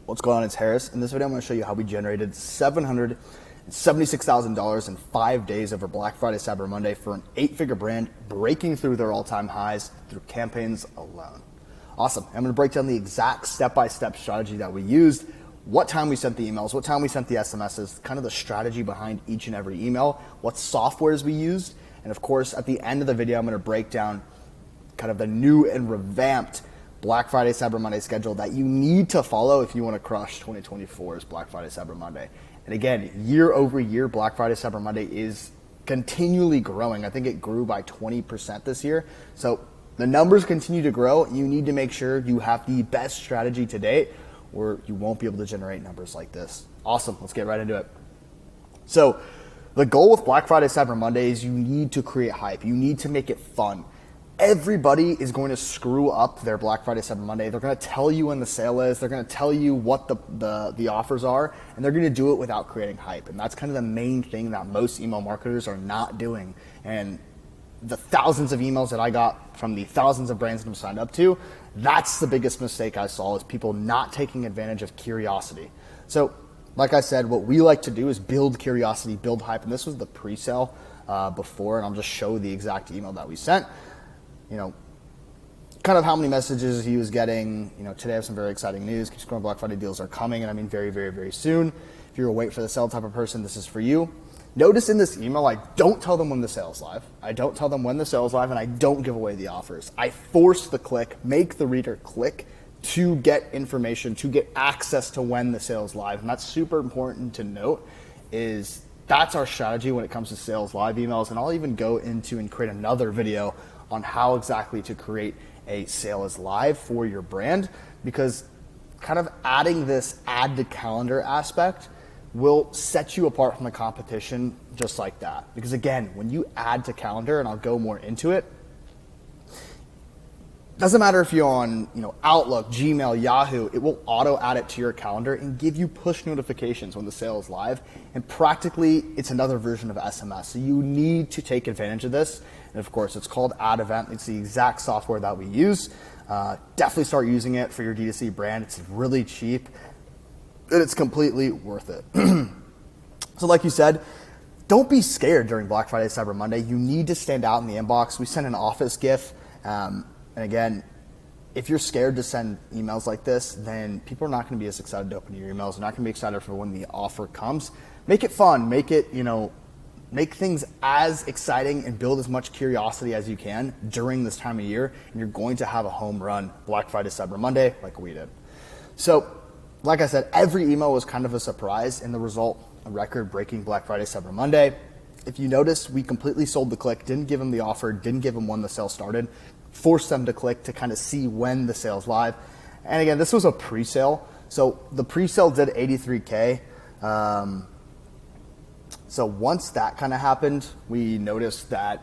What's going on? It's Harris. In this video, I'm going to show you how we generated $776,000 in 5 days over Black Friday, Cyber Monday for an 8-figure brand breaking through their all-time highs through campaigns alone. Awesome. I'm going to break down the exact step-by-step strategy that we used, what time we sent the emails, what time we sent the SMSs, kind of the strategy behind each and every email, what softwares we used, and of course, at the end of the video, I'm going to break down kind of the new and revamped Black Friday, Cyber Monday schedule that you need to follow if you want to crush 2024's Black Friday, Cyber Monday. And again, year over year, Black Friday, Cyber Monday is continually growing. I think it grew by 20% this year. So the numbers continue to grow. You need to make sure you have the best strategy to date, or you won't be able to generate numbers like this. Awesome. Let's get right into it. So the goal with Black Friday, Cyber Monday is you need to create hype. You need to make it fun. Everybody is going to screw up their Black Friday, Cyber Monday. They're going to tell you when the sale is. They're going to tell you what the offers are, and they're going to do it without creating hype. And that's kind of the main thing that most email marketers are not doing. And the thousands of emails that I got from the thousands of brands that I'm signed up to, that's the biggest mistake I saw, is people not taking advantage of curiosity. So like I said, what we like to do is build curiosity, build hype. And this was the pre-sale before, and I'll just show the exact email that we sent. You know, kind of how many messages he was getting. You know, today I have some very exciting news. Keep scrolling, Black Friday deals are coming, and I mean very, very, very soon. If you're a wait for the sale type of person, this is for you. Notice in this email, I don't tell them when the sale's live. I don't tell them when the sale's live, and I don't give away the offers. I force the click, make the reader click to get information, to get access to when the sale's live. And that's super important to note, is that's our strategy when it comes to sales live emails. And I'll even go into and create another video on how exactly to create a sale is live for your brand, because kind of adding this add to calendar aspect will set you apart from the competition just like that. Because again, when you add to calendar, and I'll go more into it, doesn't matter if you're on, Outlook, Gmail, Yahoo, it will auto add it to your calendar and give you push notifications when the sale is live. And practically, it's another version of SMS. So you need to take advantage of this. And of course, it's called Ad Event. It's the exact software that we use. Definitely start using it for your D2C brand. It's really cheap, and it's completely worth it. So like you said, don't be scared during Black Friday, Cyber Monday. You need to stand out in the inbox. We sent an office GIF. And again, if you're scared to send emails like this, then people are not going to be as excited to open your emails. They're not going to be excited for when the offer comes. Make it fun. Make it, make things as exciting and build as much curiosity as you can during this time of year. And you're going to have a home run Black Friday, Cyber Monday like we did. So like I said, every email was kind of a surprise, and the result, a record-breaking Black Friday, Cyber Monday. If you notice, we completely sold the click, didn't give them the offer, didn't give them when the sale started, forced them to click to kind of see when the sale's live. And again, this was a pre-sale. So the pre-sale did 83K. So once that kind of happened, we noticed that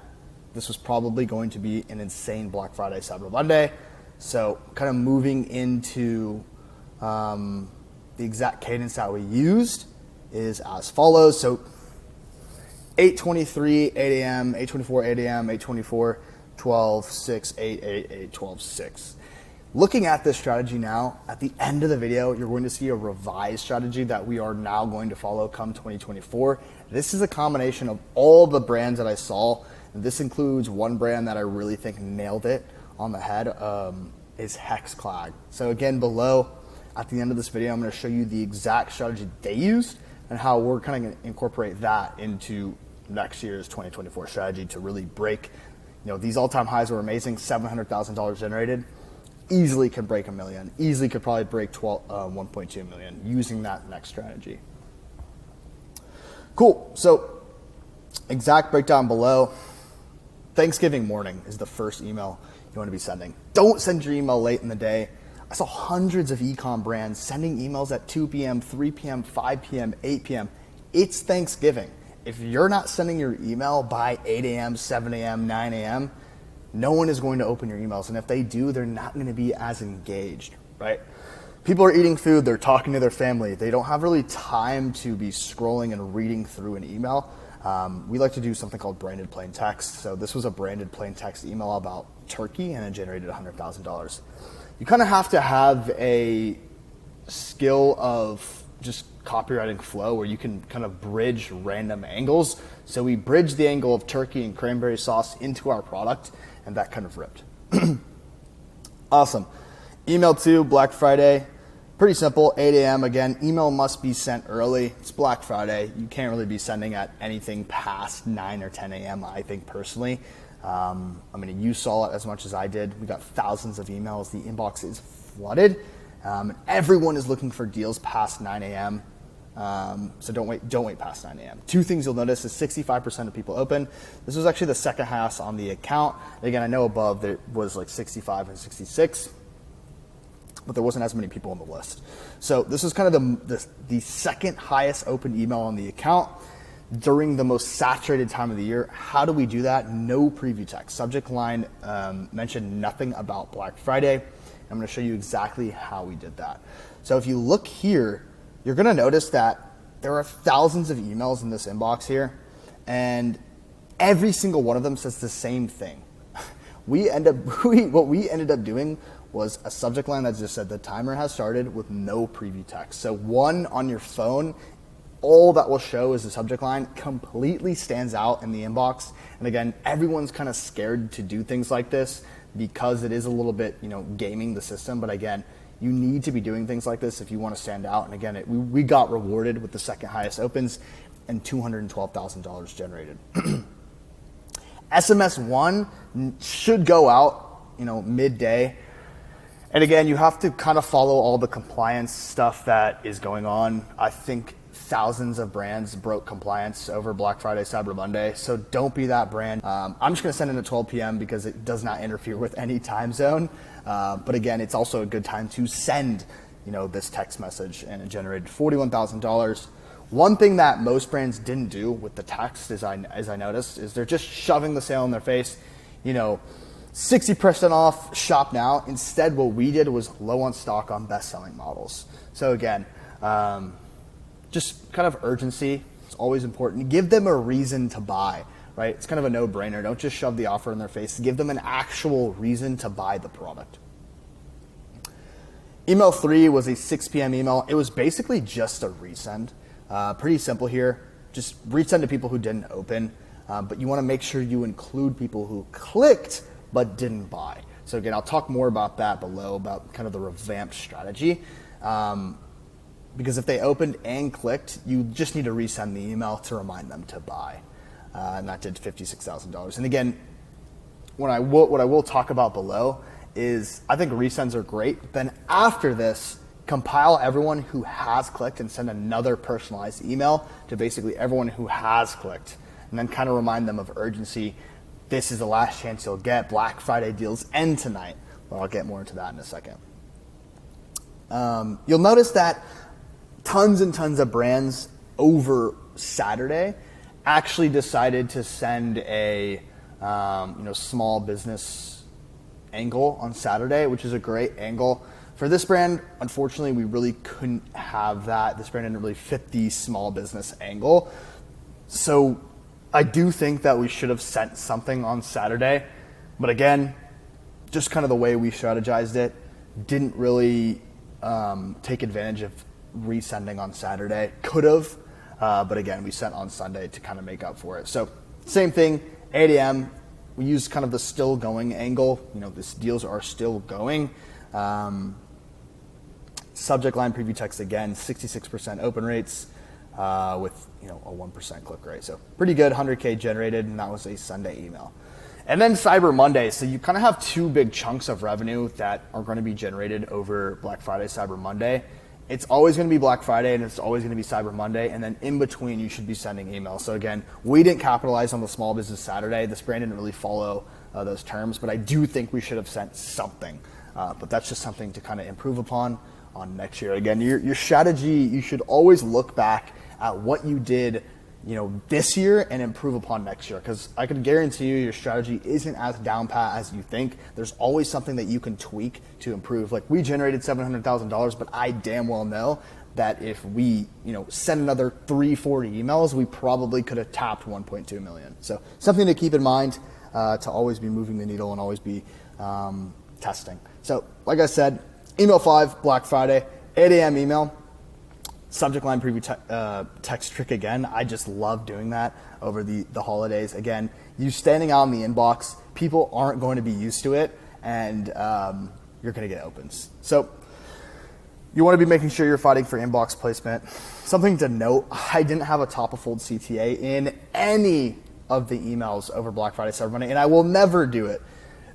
this was probably going to be an insane Black Friday, Cyber Monday. So kind of moving into the exact cadence that we used is as follows. So 8:23, 8 a.m., 8:24, 8 a.m., 8:24, 12, 6, 8, 8, 8, 12, 6. Looking at this strategy now, at the end of the video, you're going to see a revised strategy that we are now going to follow come 2024. This is a combination of all the brands that I saw. This includes one brand that I really think nailed it on the head, is Hexclag. So again, below, at the end of this video, I'm going to show you the exact strategy they used and how we're kind of going to incorporate that into next year's 2024 strategy to really break. These all-time highs were amazing. $700,000 generated. Easily could break $1 million. Easily could probably break 1.2 million using that next strategy. Cool. So exact breakdown below. Thanksgiving morning is the first email you want to be sending. Don't send your email late in the day. I saw hundreds of e-com brands sending emails at 2 p.m., 3 p.m., 5 p.m., 8 p.m. It's Thanksgiving. If you're not sending your email by 8 a.m., 7 a.m., 9 a.m., no one is going to open your emails. And if they do, they're not going to be as engaged, right? People are eating food. They're talking to their family. They don't have really time to be scrolling and reading through an email. We like to do something called branded plain text. So this was a branded plain text email about turkey, and it generated $100,000. You kind of have to have a skill of just copywriting flow where you can kind of bridge random angles. So we bridged the angle of turkey and cranberry sauce into our product, and that kind of ripped. Awesome. Email 2, Black Friday. Pretty simple, 8 a.m. Again, email must be sent early. It's Black Friday. You can't really be sending at anything past 9 or 10 a.m., I think personally. I mean, you saw it as much as I did. We got thousands of emails. The inbox is flooded. And everyone is looking for deals past 9 a.m. So don't wait past 9 a.m. Two things you'll notice is 65% of people open. This was actually the second highest on the account. Again, I know above there was like 65 and 66, but there wasn't as many people on the list. So this is kind of the second highest open email on the account during the most saturated time of the year. How do we do that? No preview text. Subject line mentioned nothing about Black Friday. I'm going to show you exactly how we did that. So if you look here, you're going to notice that there are thousands of emails in this inbox here, and every single one of them says the same thing. What we ended up doing was a subject line that just said the timer has started with no preview text. So one on your phone, all that will show is the subject line, completely stands out in the inbox. And again, everyone's kind of scared to do things like this because it is a little bit, gaming the system. But again, you need to be doing things like this if you want to stand out. And again, we got rewarded with the second highest opens and $212,000 generated. SMS 1 should go out, midday. And again, you have to kind of follow all the compliance stuff that is going on. I think thousands of brands broke compliance over Black Friday, Cyber Monday. So don't be that brand. I'm just going to send it at 12 p.m. because it does not interfere with any time zone. But again, it's also a good time to send, this text message, and it generated $41,000. One thing that most brands didn't do with the text, as I noticed, is they're just shoving the sale in their face. 60% off, shop now. Instead, what we did was low on stock on best-selling models. So again, just kind of urgency. It's always important. Give them a reason to buy, right? It's kind of a no-brainer. Don't just shove the offer in their face. Give them an actual reason to buy the product. Email 3 was a 6 p.m. email. It was basically just a resend. Pretty simple here. Just resend to people who didn't open. But you want to make sure you include people who clicked but didn't buy. So again, I'll talk more about that below, about kind of the revamped strategy. Because if they opened and clicked, you just need to resend the email to remind them to buy. And that did $56,000. And again, what I will talk about below is I think resends are great. Then after this, compile everyone who has clicked and send another personalized email to basically everyone who has clicked. And then kind of remind them of urgency. This is the last chance you'll get. Black Friday deals end tonight. Well, I'll get more into that in a second. You'll notice that tons and tons of brands over Saturday actually decided to send a small business angle on Saturday, which is a great angle. For this brand, unfortunately, we really couldn't have that. This brand didn't really fit the small business angle. So I do think that we should have sent something on Saturday. But again, just kind of the way we strategized it, didn't really take advantage of resending on Saturday. Could have, but again, we sent on Sunday to kind of make up for it. So same thing, 8 a.m. We used kind of the still going angle. These deals are still going. Subject line preview text again, 66% open rates with a 1% click rate. So pretty good, 100K generated, and that was a Sunday email. And then Cyber Monday. So you kind of have two big chunks of revenue that are going to be generated over Black Friday, Cyber Monday. It's always going to be Black Friday and it's always going to be Cyber Monday. And then in between, you should be sending emails. So again, we didn't capitalize on the small business Saturday. This brand didn't really follow those terms, but I do think we should have sent something. But that's just something to kind of improve upon on next year. Again, your strategy, you should always look back at what you did this year and improve upon next year, because I can guarantee you your strategy isn't as down pat as you think. There's always something that you can tweak to improve. Like, we generated $700,000, but I damn well know that if we send another 340 emails, we probably could have tapped 1.2 million. So something to keep in mind, to always be moving the needle and always be testing. So like I said, email 5, Black Friday, 8 a.m. email, subject line preview text trick again. I just love doing that over the holidays. Again, you standing out in the inbox, people aren't going to be used to it, and you're going to get opens. So you want to be making sure you're fighting for inbox placement. Something to note, I didn't have a top of fold CTA in any of the emails over Black Friday, Cyber Monday, and I will never do it.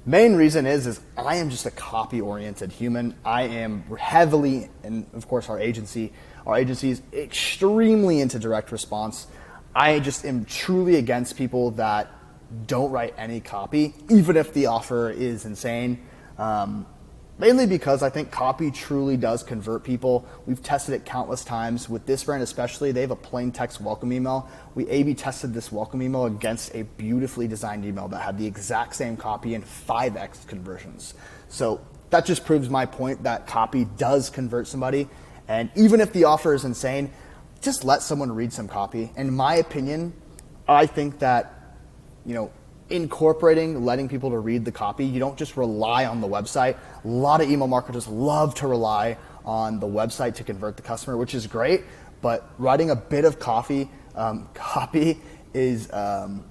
Main reason is I am just a copy-oriented human. I am heavily, and of course our agency is extremely into direct response. I just am truly against people that don't write any copy, even if the offer is insane. Mainly because I think copy truly does convert people. We've tested it countless times. With this brand especially, they have a plain text welcome email. We A/B tested this welcome email against a beautifully designed email that had the exact same copy and 5x conversions. So that just proves my point that copy does convert somebody. And even if the offer is insane, just let someone read some copy. In my opinion, I think that, incorporating, letting people to read the copy, you don't just rely on the website. A lot of email marketers love to rely on the website to convert the customer, which is great, but writing a bit of copy is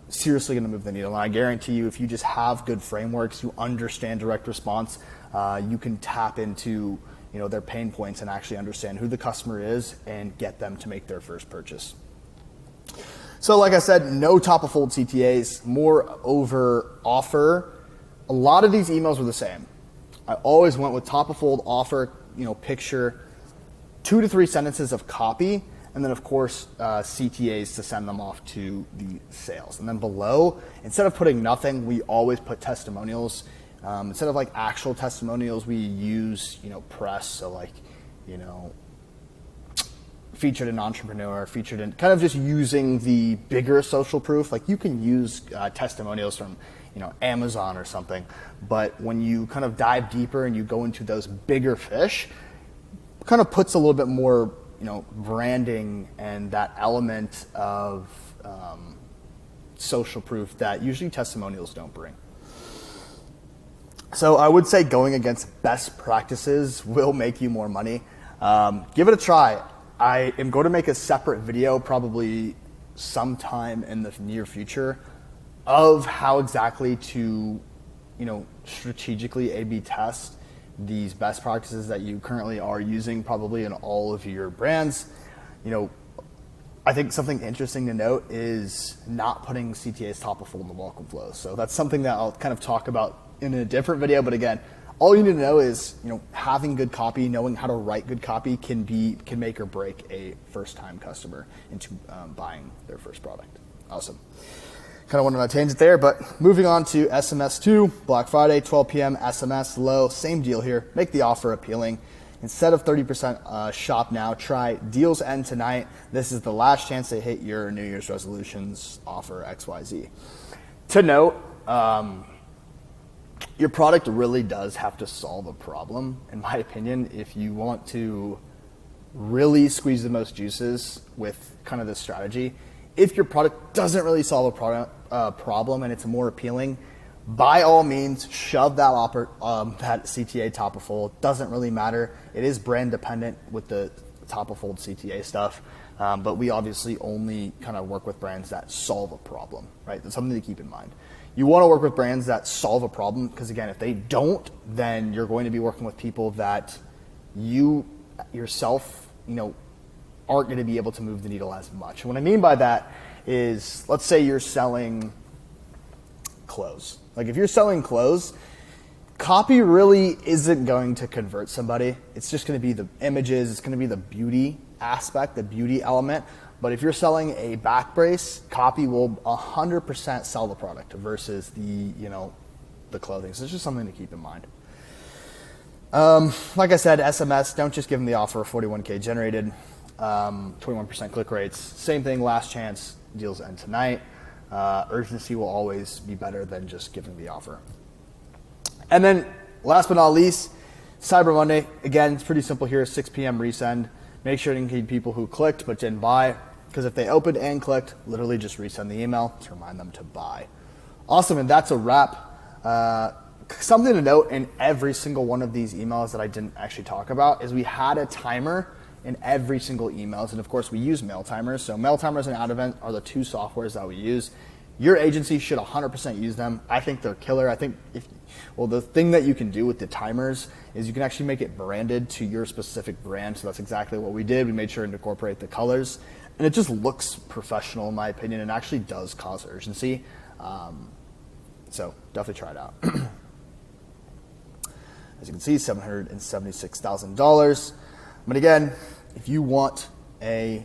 seriously going to move the needle. And I guarantee you, if you just have good frameworks, you understand direct response, you can tap into their pain points and actually understand who the customer is and get them to make their first purchase. So like I said, no top of fold CTAs, more over offer. A lot of these emails were the same. I always went with top of fold offer, picture, 2 to 3 sentences of copy, and then of course CTAs to send them off to the sales. And then below, instead of putting nothing, we always put testimonials. Instead of like actual testimonials, we use press. So featured an entrepreneur, featured in kind of just using the bigger social proof. Like you can use testimonials from Amazon or something, but when you kind of dive deeper and you go into those bigger fish, it kind of puts a little bit more branding and that element of social proof that usually testimonials don't bring. So I would say going against best practices will make you more money. Give it a try. I am going to make a separate video probably sometime in the near future of how exactly to, strategically A/B test these best practices that you currently are using probably in all of your brands. I think something interesting to note is not putting CTAs top of fold in the welcome flow. So that's something that I'll kind of talk about in a different video. But again, all you need to know is, having good copy, knowing how to write good copy can make or break a first-time customer into buying their first product. Awesome. Kind of went on a tangent there, but moving on to SMS 2, Black Friday, 12 p.m. SMS low, same deal here. Make the offer appealing. Instead of 30% shop now, try deals end tonight. This is the last chance to hit your New Year's resolutions offer XYZ. To note, your product really does have to solve a problem, in my opinion, if you want to really squeeze the most juices with kind of this strategy. If your product doesn't really solve a problem and it's more appealing, by all means, shove that CTA top of fold. Doesn't really matter. It is brand dependent with the top of fold CTA stuff, but we obviously only kind of work with brands that solve a problem, right? That's something to keep in mind. You want to work with brands that solve a problem because, again, if they don't, then you're going to be working with people that you yourself, aren't going to be able to move the needle as much. And what I mean by that is, let's say you're selling clothes. Like if you're selling clothes, copy really isn't going to convert somebody. It's just going to be the images. It's going to be the beauty aspect, the beauty element. But if you're selling a back brace, copy will 100% sell the product versus the clothing. So it's just something to keep in mind. Like I said, SMS, don't just give them the offer, 41K generated, 21% click rates. Same thing, last chance, deals end tonight. Urgency will always be better than just giving the offer. And then last but not least, Cyber Monday. Again, it's pretty simple here, 6 p.m. resend. Make sure to include people who clicked but didn't buy, because if they opened and clicked, literally just resend the email to remind them to buy. Awesome, and that's a wrap. Something to note in every single one of these emails that I didn't actually talk about is we had a timer in every single emails. And of course we use mail timers. So mail timers and Out Event are the two softwares that we use. Your agency should 100% use them. I think they're killer. I think the thing that you can do with the timers is you can actually make it branded to your specific brand. So that's exactly what we did. We made sure to incorporate the colors, and it just looks professional in my opinion, and actually does cause urgency. So definitely try it out. As you can see, $776,000. But again, if you want an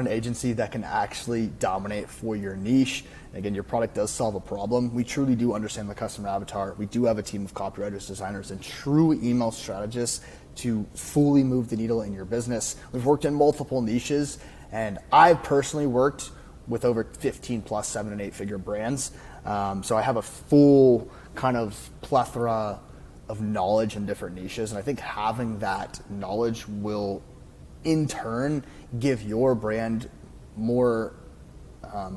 agency that can actually dominate for your niche, and again, your product does solve a problem, we truly do understand the customer avatar. We do have a team of copywriters, designers, and true email strategists to fully move the needle in your business. We've worked in multiple niches, and I've personally worked with over 15 plus 7 and 8 figure brands. So I have a full kind of plethora of knowledge in different niches. And I think having that knowledge will in turn give your brand more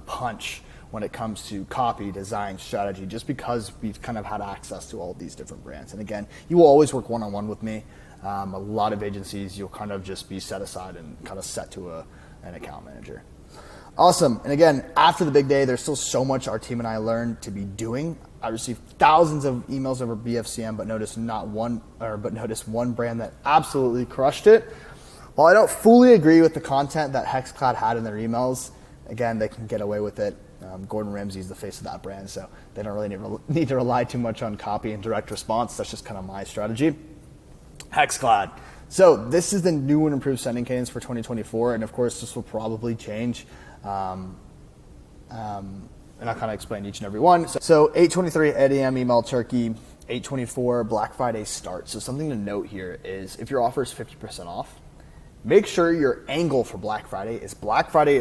punch when it comes to copy, design, strategy, just because we've kind of had access to all of these different brands. And again, you will always work one-on-one with me. A lot of agencies, you'll kind of just be set aside and kind of set to an account manager. Awesome. And again, after the big day, there's still so much our team and I learned to be doing. I received thousands of emails over BFCM, but notice one brand that absolutely crushed it. While I don't fully agree with the content that Hexclad had in their emails, again, they can get away with it. Gordon Ramsay's the face of that brand, so they don't really need to rely too much on copy and direct response. That's just kind of my strategy. Hexclad. So this is the new and improved sending cadence for 2024, and of course this will probably change. And I'll kind of explain each and every one. So 8:23 a.m. email turkey, 8:24 Black Friday start. So something to note here is if your offer is 50% off, make sure your angle for Black Friday is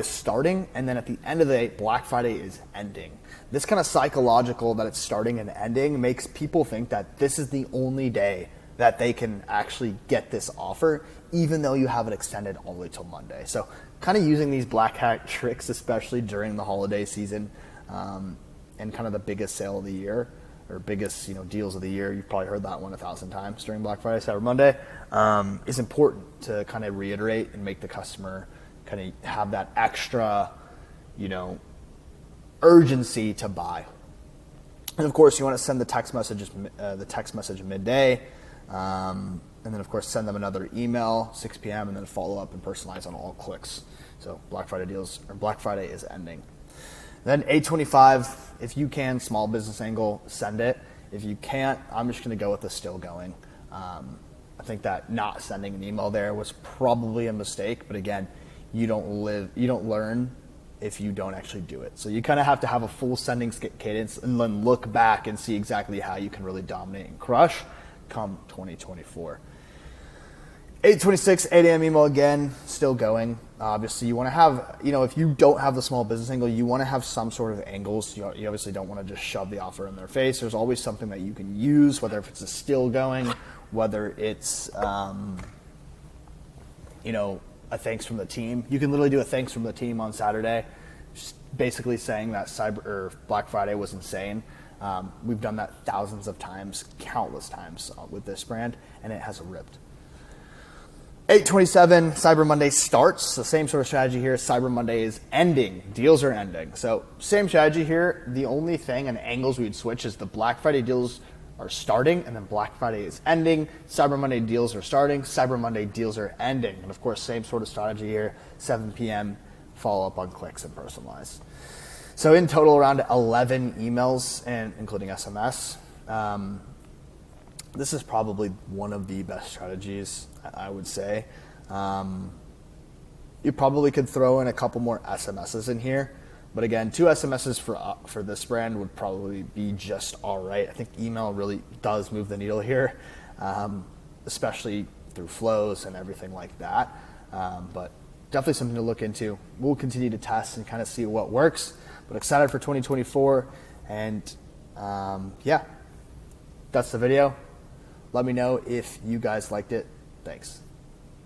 starting, and then at the end of the day, Black Friday is ending. This kind of psychological that it's starting and ending makes people think that this is the only day that they can actually get this offer, even though you have it extended all the way till Monday. So kind of using these black hat tricks, especially during the holiday season, and kind of the biggest sale of the year, or biggest deals of the year, you've probably heard that one 1,000 times during Black Friday, Cyber Monday, is important to kind of reiterate and make the customer kind of have that extra, urgency to buy. And of course, you want to send the text message midday, and then of course send them another email 6 p.m. and then follow up and personalize on all clicks. So Black Friday is ending. Then 8:25, if you can, small business angle, send it. If you can't, I'm just going to go with the still going. I think that not sending an email there was probably a mistake, but again, you don't learn if you don't actually do it. So you kind of have to have a full sending cadence and then look back and see exactly how you can really dominate and crush come 2024. 8:26, 8 a.m. email again, still going. Obviously, you want to have, if you don't have the small business angle, you want to have some sort of angles. You obviously don't want to just shove the offer in their face. There's always something that you can use, whether if it's a still going, whether it's, a thanks from the team. You can literally do a thanks from the team on Saturday, just basically saying that Black Friday was insane. We've done that thousands of times, countless times with this brand, and it has ripped. 8:27, Cyber Monday starts. The same sort of strategy here. Cyber Monday is ending. Deals are ending. So same strategy here. The only thing and angles we'd switch is the Black Friday deals are starting, and then Black Friday is ending. Cyber Monday deals are starting. Cyber Monday deals are ending. And of course, same sort of strategy here. 7 p.m. follow up on clicks and personalize. So in total, around 11 emails, and including SMS. This is probably one of the best strategies, I would say. You probably could throw in a couple more SMSs in here, but again, 2 SMSs for this brand would probably be just all right. I think email really does move the needle here, especially through flows and everything like that. But definitely something to look into. We'll continue to test and kind of see what works, but excited for 2024. And that's the video. Let me know if you guys liked it. Thanks.